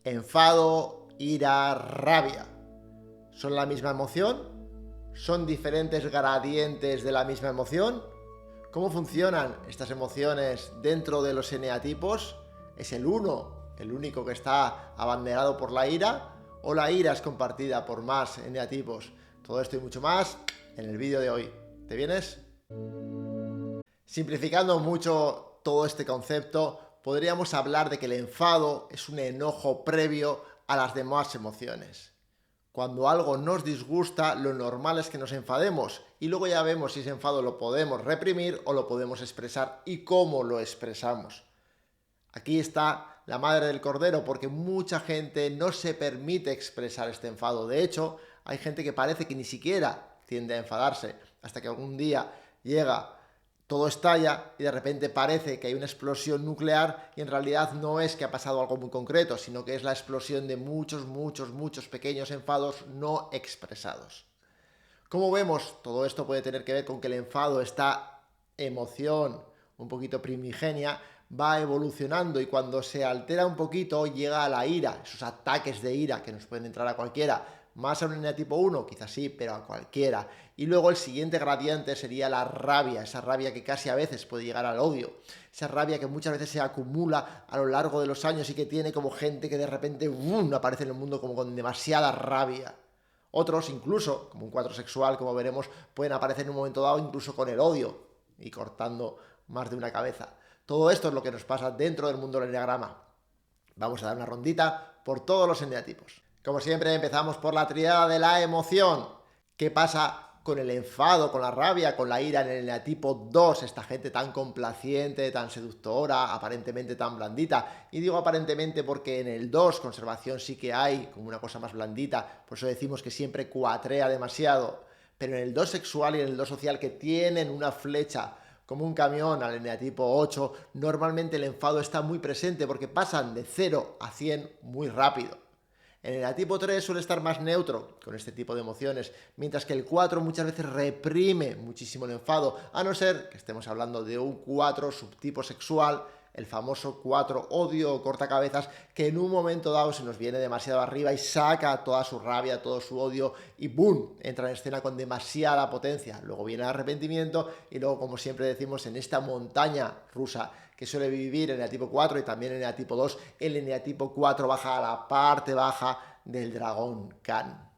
Enfado, ira, rabia. ¿Son la misma emoción? ¿Son diferentes gradientes de la misma emoción? ¿Cómo funcionan estas emociones dentro de los eneatipos? ¿Es el uno el único que está abanderado por la ira? ¿O la ira es compartida por más eneatipos? Todo esto y mucho más en el vídeo de hoy. ¿Te vienes? Simplificando mucho todo este concepto, podríamos hablar de que el enfado es un enojo previo a las demás emociones. Cuando algo nos disgusta, lo normal es que nos enfademos y luego ya vemos si ese enfado lo podemos reprimir o lo podemos expresar y cómo lo expresamos. Aquí está la madre del cordero, porque mucha gente no se permite expresar este enfado. De hecho, hay gente que parece que ni siquiera tiende a enfadarse, hasta que algún día llega, todo estalla y de repente parece que hay una explosión nuclear y en realidad no es que ha pasado algo muy concreto, sino que es la explosión de muchos pequeños enfados no expresados. Como vemos, todo esto puede tener que ver con que el enfado, esta emoción un poquito primigenia, va evolucionando y cuando se altera un poquito llega a la ira, esos ataques de ira que nos pueden entrar a cualquiera, más a un eneatipo 1, quizás sí, pero a cualquiera. Y luego el siguiente gradiente sería la rabia, esa rabia que casi a veces puede llegar al odio, esa rabia que muchas veces se acumula a lo largo de los años y que tiene como gente que de repente aparece en el mundo como con demasiada rabia. Otros incluso, como un 4 sexual, como veremos, pueden aparecer en un momento dado incluso con el odio y cortando más de una cabeza. Todo esto es lo que nos pasa dentro del mundo del eneagrama. Vamos a dar una rondita por todos los eneatipos. Como siempre, empezamos por la tríada de la emoción. ¿Qué pasa con el enfado, con la rabia, con la ira en el eneatipo 2? Esta gente tan complaciente, tan seductora, aparentemente tan blandita. Y digo aparentemente porque en el 2 conservación sí que hay como una cosa más blandita. Por eso decimos que siempre cuatrea demasiado. Pero en el 2 sexual y en el 2 social, que tienen una flecha como un camión al eneatipo 8, normalmente el enfado está muy presente porque pasan de 0 a 100 muy rápido. El eneatipo 3 suele estar más neutro con este tipo de emociones, mientras que el 4 muchas veces reprime muchísimo el enfado, a no ser que estemos hablando de un 4 subtipo sexual, el famoso 4 odio o cortacabezas, que en un momento dado se nos viene demasiado arriba y saca toda su rabia, todo su odio y ¡boom! Entra en escena con demasiada potencia. Luego viene el arrepentimiento y luego, como siempre decimos, en esta montaña rusa que suele vivir en el eneatipo 4 y también en el eneatipo 2, el eneatipo 4 baja a la parte baja del dragón Khan.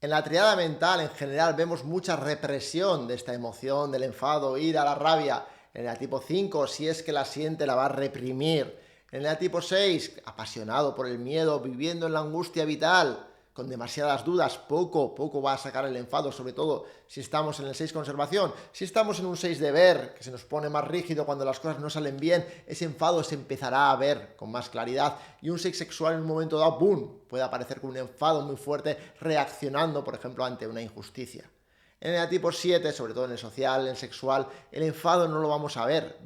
En la triada mental en general vemos mucha represión de esta emoción, del enfado, ira, la rabia. En el tipo 5, si es que la siente, la va a reprimir. En el tipo 6, apasionado por el miedo, viviendo en la angustia vital, con demasiadas dudas, poco va a sacar el enfado, sobre todo si estamos en el 6 conservación. Si estamos en un 6 de ver, que se nos pone más rígido cuando las cosas no salen bien, ese enfado se empezará a ver con más claridad. Y un 6 sexual en un momento dado, ¡boom!, puede aparecer con un enfado muy fuerte, reaccionando, por ejemplo, ante una injusticia. En el tipo 7, sobre todo en el social, en el sexual, el enfado no lo vamos a ver.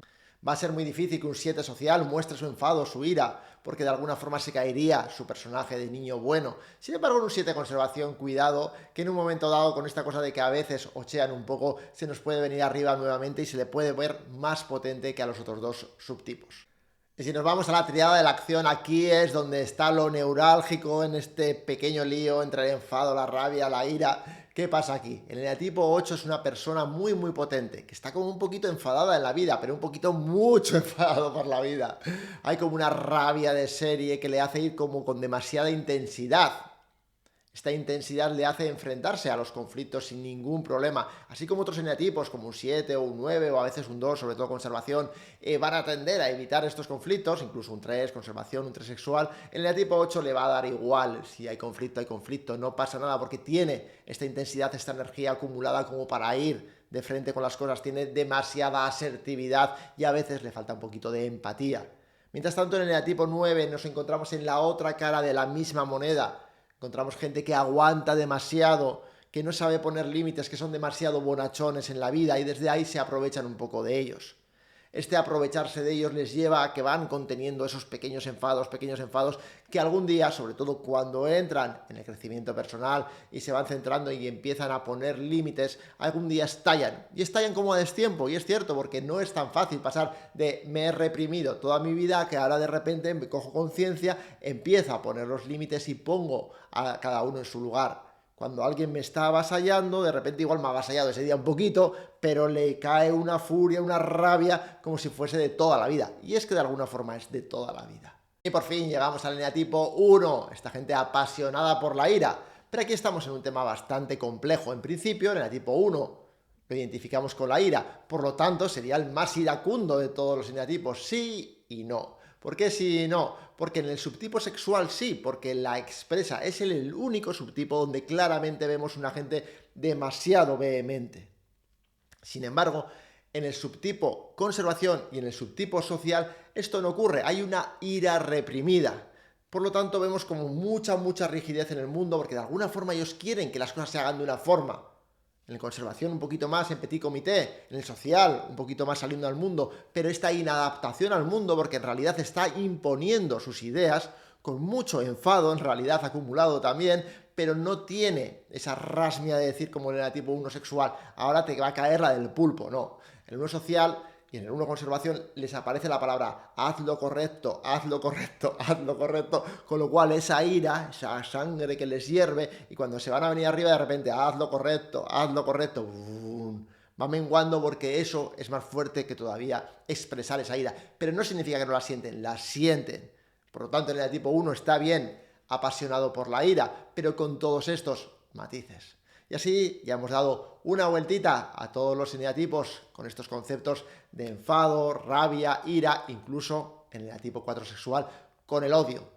Va a ser muy difícil que un 7 social muestre su enfado, su ira, porque de alguna forma se caería su personaje de niño bueno. Sin embargo, en un 7 conservación, cuidado, que en un momento dado, con esta cosa de que a veces ochean un poco, se nos puede venir arriba nuevamente y se le puede ver más potente que a los otros dos subtipos. Y si nos vamos a la triada de la acción, aquí es donde está lo neurálgico en este pequeño lío entre el enfado, la rabia, la ira. ¿Qué pasa aquí? El eneatipo 8 es una persona muy potente, que está como un poquito enfadada en la vida, pero un poquito mucho enfadado por la vida. Hay como una rabia de serie que le hace ir como con demasiada intensidad. Esta intensidad le hace enfrentarse a los conflictos sin ningún problema, así como otros eneatipos como un 7 o un 9 o a veces un 2, sobre todo conservación, van a tender a evitar estos conflictos, incluso un 3, conservación, un 3 sexual. El eneatipo 8 le va a dar igual, si hay conflicto, no pasa nada porque tiene esta intensidad, esta energía acumulada como para ir de frente con las cosas, tiene demasiada asertividad y a veces le falta un poquito de empatía. Mientras tanto, en el eneatipo 9 nos encontramos en la otra cara de la misma moneda. Encontramos gente que aguanta demasiado, que no sabe poner límites, que son demasiado bonachones en la vida y desde ahí se aprovechan un poco de ellos. Este aprovecharse de ellos les lleva a que van conteniendo esos pequeños enfados, que algún día, sobre todo cuando entran en el crecimiento personal y se van centrando y empiezan a poner límites, algún día estallan. Y estallan como a destiempo, y es cierto, porque no es tan fácil pasar de me he reprimido toda mi vida a que ahora de repente me cojo conciencia, empiezo a poner los límites y pongo a cada uno en su lugar. Cuando alguien me está avasallando, de repente igual me ha avasallado ese día un poquito, pero le cae una furia, una rabia, como si fuese de toda la vida. Y es que de alguna forma es de toda la vida. Y por fin llegamos al eneatipo 1, esta gente apasionada por la ira. Pero aquí estamos en un tema bastante complejo. En principio, el eneatipo 1 lo identificamos con la ira, por lo tanto sería el más iracundo de todos los eneatipos, sí y no. ¿Por qué sí y no? Porque en el subtipo sexual sí, porque la expresa, es el único subtipo donde claramente vemos una gente demasiado vehemente. Sin embargo, en el subtipo conservación y en el subtipo social esto no ocurre, hay una ira reprimida. Por lo tanto, vemos como mucha rigidez en el mundo, porque de alguna forma ellos quieren que las cosas se hagan de una forma. En el conservación un poquito más en petit comité, en el social un poquito más saliendo al mundo, pero esta inadaptación al mundo porque en realidad está imponiendo sus ideas con mucho enfado, en realidad acumulado también, pero no tiene esa rasmia de decir como en el tipo 1 sexual, ahora te va a caer la del pulpo, no. En el 1 social y en el 1 conservación les aparece la palabra haz lo correcto, haz lo correcto, haz lo correcto, con lo cual esa ira, esa sangre que les hierve, y cuando se van a venir arriba de repente haz lo correcto, va menguando porque eso es más fuerte que todavía expresar esa ira. Pero no significa que no la sienten, la sienten. Por lo tanto, en el tipo 1 está bien apasionado por la ira, pero con todos estos matices. Y así ya hemos dado una vueltita a todos los eneatipos con estos conceptos de enfado, rabia, ira, incluso en el eneatipo 4 sexual con el odio.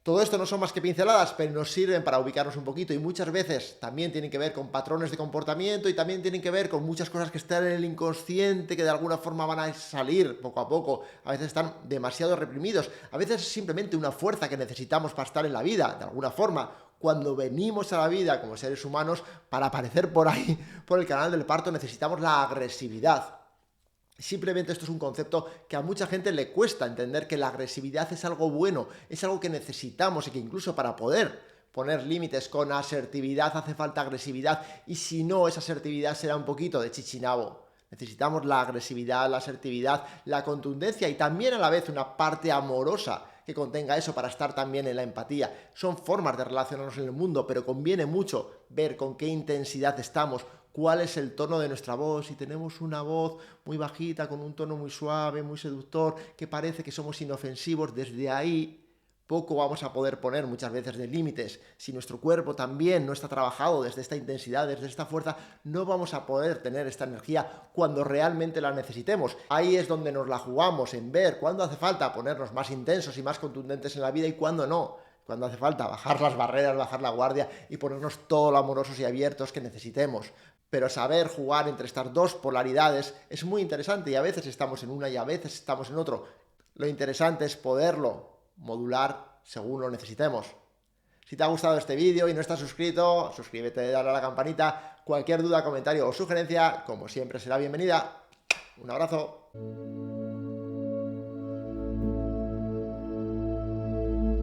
Todo esto no son más que pinceladas, pero nos sirven para ubicarnos un poquito y muchas veces también tienen que ver con patrones de comportamiento y también tienen que ver con muchas cosas que están en el inconsciente que de alguna forma van a salir poco a poco. A veces están demasiado reprimidos, a veces es simplemente una fuerza que necesitamos para estar en la vida, de alguna forma. Cuando venimos a la vida como seres humanos, para aparecer por ahí, por el canal del parto, necesitamos la agresividad. Simplemente esto es un concepto que a mucha gente le cuesta entender, que la agresividad es algo bueno, es algo que necesitamos y que incluso para poder poner límites con asertividad hace falta agresividad, y si no, esa asertividad será un poquito de chichinabo. Necesitamos la agresividad, la asertividad, la contundencia y también a la vez una parte amorosa que contenga eso para estar también en la empatía. Son formas de relacionarnos en el mundo, pero conviene mucho ver con qué intensidad estamos, cuál es el tono de nuestra voz. Si tenemos una voz muy bajita, con un tono muy suave, muy seductor, que parece que somos inofensivos, desde ahí poco vamos a poder poner muchas veces de límites. Si nuestro cuerpo también no está trabajado desde esta intensidad, desde esta fuerza, no vamos a poder tener esta energía cuando realmente la necesitemos. Ahí es donde nos la jugamos, en ver cuándo hace falta ponernos más intensos y más contundentes en la vida y cuándo no. Cuando hace falta bajar las barreras, bajar la guardia y ponernos todo lo amorosos y abiertos que necesitemos. Pero saber jugar entre estas dos polaridades es muy interesante, y a veces estamos en una y a veces estamos en otro. Lo interesante es poderlo modular según lo necesitemos. Si te ha gustado este vídeo y no estás suscrito, suscríbete, dale a la campanita. Cualquier duda, comentario o sugerencia, como siempre, será bienvenida. Un abrazo.